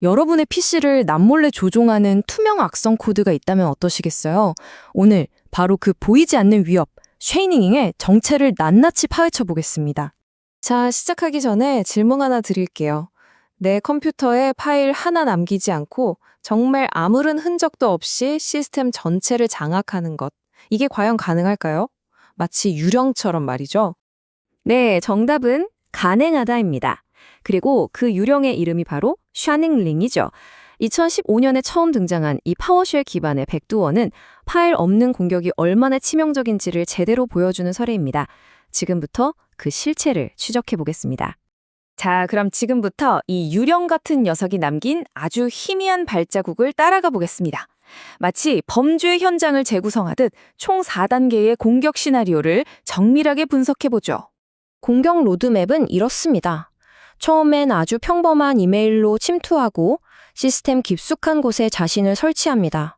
여러분의 PC를 남몰래 조종하는 투명 악성 코드가 있다면 어떠시겠어요? 오늘 바로 그 보이지 않는 위협, 쉐이닝의 정체를 낱낱이 파헤쳐 보겠습니다. 자, 시작하기 전에 질문 하나 드릴게요. 내 컴퓨터에 파일 하나 남기지 않고 정말 아무런 흔적도 없이 시스템 전체를 장악하는 것. 이게 과연 가능할까요? 마치 유령처럼 말이죠. 네, 정답은 가능하다입니다. 그리고 그 유령의 이름이 바로 샤닝링이죠. 2015년에 처음 등장한 이 파워쉘 기반의 백두어는 파일 없는 공격이 얼마나 치명적인지를 제대로 보여주는 사례입니다. 지금부터 그 실체를 추적해 보겠습니다. 자, 그럼 지금부터 이 유령 같은 녀석이 남긴 아주 희미한 발자국을 따라가 보겠습니다. 마치 범죄 현장을 재구성하듯 총 4단계의 공격 시나리오를 정밀하게 분석해 보죠. 공격 로드맵은 이렇습니다. 처음엔 아주 평범한 이메일로 침투하고 시스템 깊숙한 곳에 자신을 설치합니다.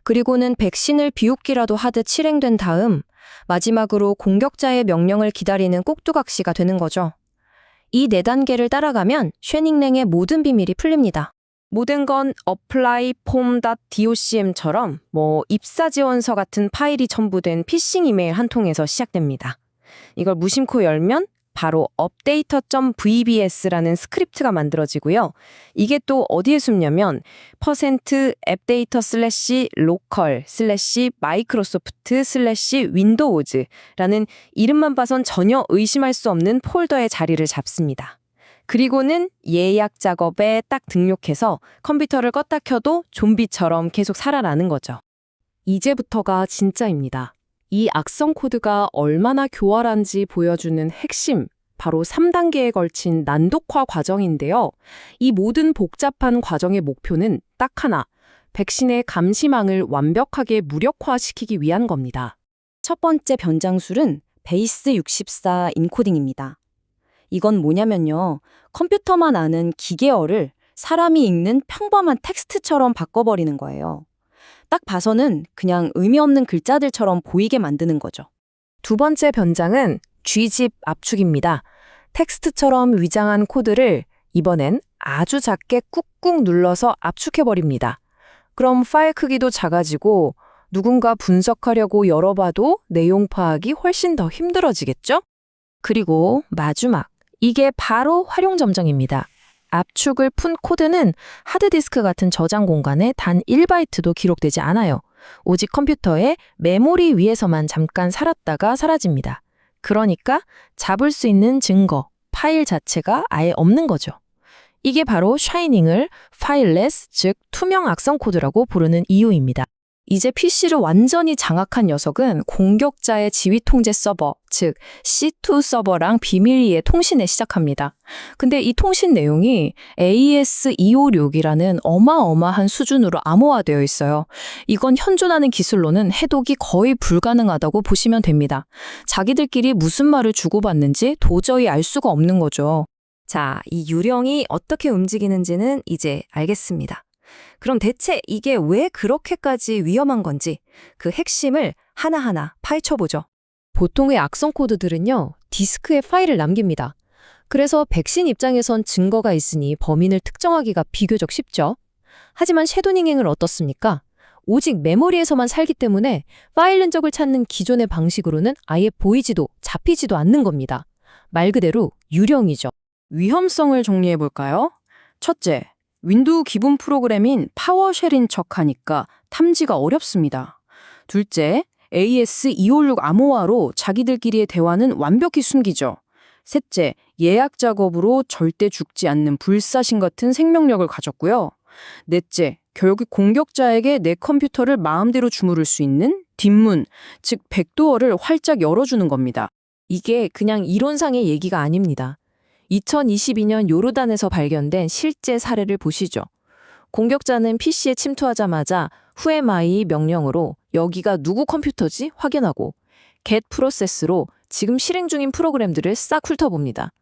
그리고는 백신을 비웃기라도 하듯 실행된 다음 마지막으로 공격자의 명령을 기다리는 꼭두각시가 되는 거죠. 이 4단계를 따라가면 쉐닝랭의 모든 비밀이 풀립니다. 모든 건 apply form.docm처럼 입사 지원서 같은 파일이 첨부된 피싱 이메일 한 통에서 시작됩니다. 이걸 무심코 열면 바로 update.vbs라는 스크립트가 만들어지고요. 이게 또 어디에 숨냐면 %appdate/local/microsoft/windows라는 이름만 봐선 전혀 의심할 수 없는 폴더의 자리를 잡습니다. 그리고는 예약 작업에 딱 등록해서 컴퓨터를 껐다 켜도 좀비처럼 계속 살아나는 거죠. 이제부터가 진짜입니다. 이 악성 코드가 얼마나 교활한지 보여주는 핵심, 바로 3단계에 걸친 난독화 과정인데요. 이 모든 복잡한 과정의 목표는 딱 하나, 백신의 감시망을 완벽하게 무력화시키기 위한 겁니다. 첫 번째 변장술은 베이스 64 인코딩입니다. 이건 뭐냐면요. 컴퓨터만 아는 기계어를 사람이 읽는 평범한 텍스트처럼 바꿔버리는 거예요. 딱 봐서는 그냥 의미 없는 글자들처럼 보이게 만드는 거죠. 두 번째 변장은 Gzip 압축입니다. 텍스트처럼 위장한 코드를 이번엔 아주 작게 꾹꾹 눌러서 압축해버립니다. 그럼 파일 크기도 작아지고 누군가 분석하려고 열어봐도 내용 파악이 훨씬 더 힘들어지겠죠? 그리고 마지막, 이게 바로 활용점정입니다. 압축을 푼 코드는 하드디스크 같은 저장 공간에 단 1바이트도 기록되지 않아요. 오직 컴퓨터의 메모리 위에서만 잠깐 살았다가 사라집니다. 그러니까 잡을 수 있는 증거, 파일 자체가 아예 없는 거죠. 이게 바로 샤이닝을 파일레스, 즉 투명 악성 코드라고 부르는 이유입니다. 이제 PC를 완전히 장악한 녀석은 공격자의 지휘 통제 서버, 즉 C2 서버랑 비밀리에 통신에 시작합니다. 근데 이 통신 내용이 AES-256이라는 어마어마한 수준으로 암호화되어 있어요. 이건 현존하는 기술로는 해독이 거의 불가능하다고 보시면 됩니다. 자기들끼리 무슨 말을 주고받는지 도저히 알 수가 없는 거죠. 자, 이 유령이 어떻게 움직이는지는 이제 알겠습니다. 그럼 대체 이게 왜 그렇게까지 위험한 건지 그 핵심을 하나하나 파헤쳐보죠. 보통의 악성 코드들은요, 디스크에 파일을 남깁니다. 그래서 백신 입장에선 증거가 있으니 범인을 특정하기가 비교적 쉽죠. 하지만 섀도닝행은 어떻습니까? 오직 메모리에서만 살기 때문에 파일 흔적을 찾는 기존의 방식으로는 아예 보이지도 잡히지도 않는 겁니다. 말 그대로 유령이죠. 위험성을 정리해볼까요? 첫째, 윈도우 기본 프로그램인 파워쉘인 척하니까 탐지가 어렵습니다. 둘째, AES-256 암호화로 자기들끼리의 대화는 완벽히 숨기죠. 셋째, 예약 작업으로 절대 죽지 않는 불사신 같은 생명력을 가졌고요. 넷째, 결국 공격자에게 내 컴퓨터를 마음대로 주무를 수 있는 뒷문, 즉 백도어를 활짝 열어주는 겁니다. 이게 그냥 이론상의 얘기가 아닙니다. 2022년 요르단에서 발견된 실제 사례를 보시죠. 공격자는 PC에 침투하자마자 whoami 명령으로 여기가 누구 컴퓨터지 확인하고 get 프로세스로 지금 실행 중인 프로그램들을 싹 훑어봅니다.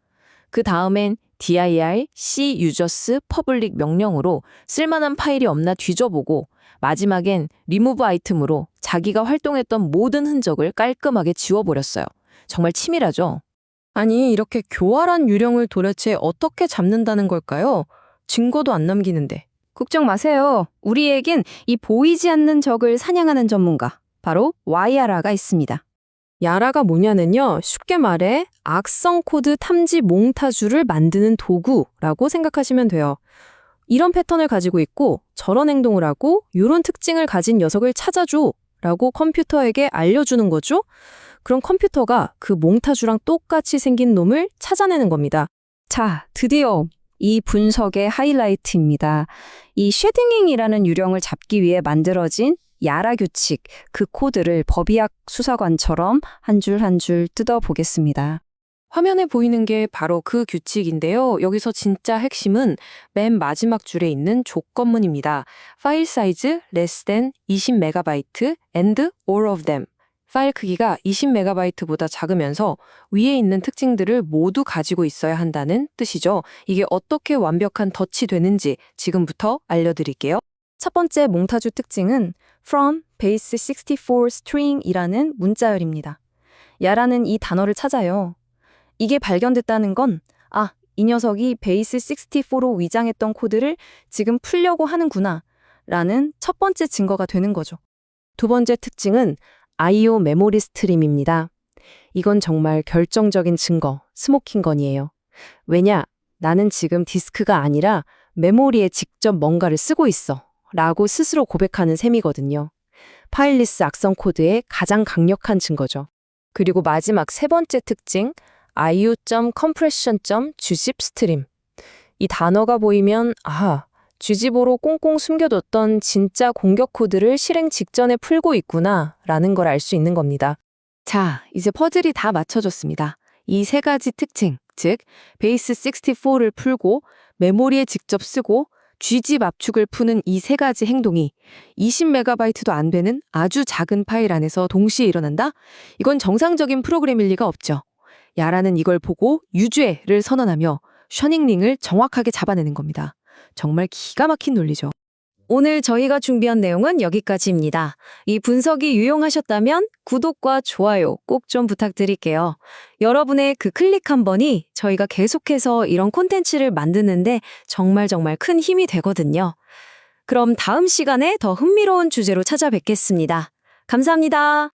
그 다음엔 dir c users public 명령으로 쓸만한 파일이 없나 뒤져보고 마지막엔 remove 아이템으로 자기가 활동했던 모든 흔적을 깔끔하게 지워버렸어요. 정말 치밀하죠? 아니, 이렇게 교활한 유령을 도대체 어떻게 잡는다는 걸까요? 증거도 안 남기는데. 걱정 마세요. 우리에겐 이 보이지 않는 적을 사냥하는 전문가, 바로 와이아라가 있습니다. 야라가 뭐냐는요, 쉽게 말해 악성 코드 탐지 몽타주를 만드는 도구라고 생각하시면 돼요. 이런 패턴을 가지고 있고 저런 행동을 하고 이런 특징을 가진 녀석을 찾아줘 라고 컴퓨터에게 알려주는 거죠. 그럼 컴퓨터가 그 몽타주랑 똑같이 생긴 놈을 찾아내는 겁니다. 자, 드디어 이 분석의 하이라이트입니다. 이 쉐딩잉이라는 유령을 잡기 위해 만들어진 야라 규칙, 그 코드를 법의학 수사관처럼 한 줄 한 줄 뜯어보겠습니다. 화면에 보이는 게 바로 그 규칙인데요. 여기서 진짜 핵심은 맨 마지막 줄에 있는 조건문입니다. 파일 사이즈 less than 20MB and all of them. 파일 크기가 20MB보다 작으면서 위에 있는 특징들을 모두 가지고 있어야 한다는 뜻이죠. 이게 어떻게 완벽한 덫이 되는지 지금부터 알려드릴게요. 첫 번째 몽타주 특징은 from base 64 string이라는 문자열입니다. 야라는 이 단어를 찾아요. 이게 발견됐다는 건 이 녀석이 베이스 64로 위장했던 코드를 지금 풀려고 하는구나 라는 첫 번째 증거가 되는 거죠. 두 번째 특징은 I/O 메모리 스트림입니다. 이건 정말 결정적인 증거, 스모킹건이에요. 왜냐? 나는 지금 디스크가 아니라 메모리에 직접 뭔가를 쓰고 있어 라고 스스로 고백하는 셈이거든요. 파일리스 악성 코드의 가장 강력한 증거죠. 그리고 마지막 세 번째 특징, IO.compression.주집 스트림. 이 단어가 보이면 주집으로 꽁꽁 숨겨뒀던 진짜 공격 코드를 실행 직전에 풀고 있구나 라는 걸 알 수 있는 겁니다. 자, 이제 퍼즐이 다 맞춰졌습니다. 이 세 가지 특징, 즉 베이스 64를 풀고 메모리에 직접 쓰고 G집 압축을 푸는 이 세 가지 행동이 20MB도 안 되는 아주 작은 파일 안에서 동시에 일어난다? 이건 정상적인 프로그램일 리가 없죠. 야라는 이걸 보고 유죄를 선언하며 셔닝링을 정확하게 잡아내는 겁니다. 정말 기가 막힌 논리죠. 오늘 저희가 준비한 내용은 여기까지입니다. 이 분석이 유용하셨다면 구독과 좋아요 꼭 좀 부탁드릴게요. 여러분의 그 클릭 한 번이 저희가 계속해서 이런 콘텐츠를 만드는데 정말 큰 힘이 되거든요. 그럼 다음 시간에 더 흥미로운 주제로 찾아뵙겠습니다. 감사합니다.